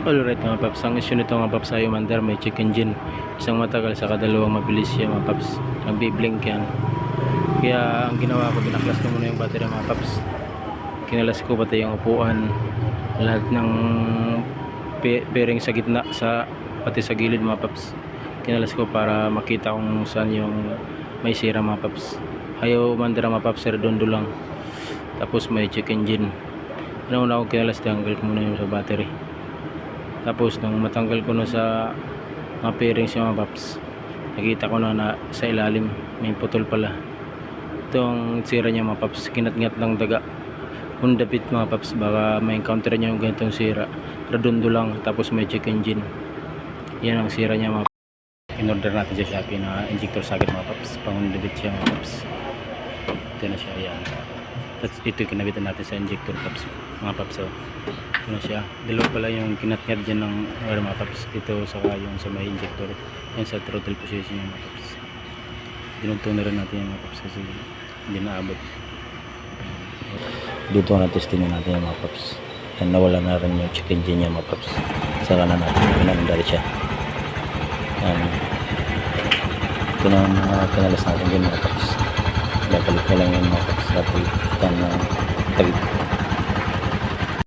Alright mga paps, ang issue nito mga paps ay umandar may check engine. Isang matagal sa kadalawang mabilis siya mga paps. Nagbiblink yan. Kaya ang ginawa ko, binaklas ko muna yung battery mga paps. Kinalas ko pati yung upuan. Lahat ng bearing sa gitna, pati sa gilid mga paps. Kinalas ko para makita kung saan yung may sira mga paps. Ayaw umandar mga paps, redondo lang. Tapos may check engine. Una ko kinalas, tanggal ko muna yung sa battery. Tapos nung matanggal ko na sa mga bearings yung mga paps, nakita ko na sa ilalim may putol pala. Itong sira niya mga paps, kinat-ngat ng daga. Hundapit mga paps, baka may encounter niya yung ganitong sira. Redondo lang, tapos may check engine. Yan ang sira niya mga paps. In-order natin sa Shopee na injector socket mga paps. Pang-hundapit siya mga paps. Ito na siya, yan. Tapos ito kinabitan natin sa injector paps, mga paps. So, ito na siya. Dalawa pala yung kinat-ngat dyan ng mga paps. Ito saka yung sa may injector. Yan sa throttle position yung mga paps. Dinunto na rin natin yung mga paps kasi hindi naabot. Dito na testingin natin yung mga paps. Yan, nawala na rin yung check engine yung mga paps. Saka na natin pinandari siya. Yan. Ito na mga kinalas natin yung mga paps. Babalik na lang yung mga paps. Tapos ito na tagit.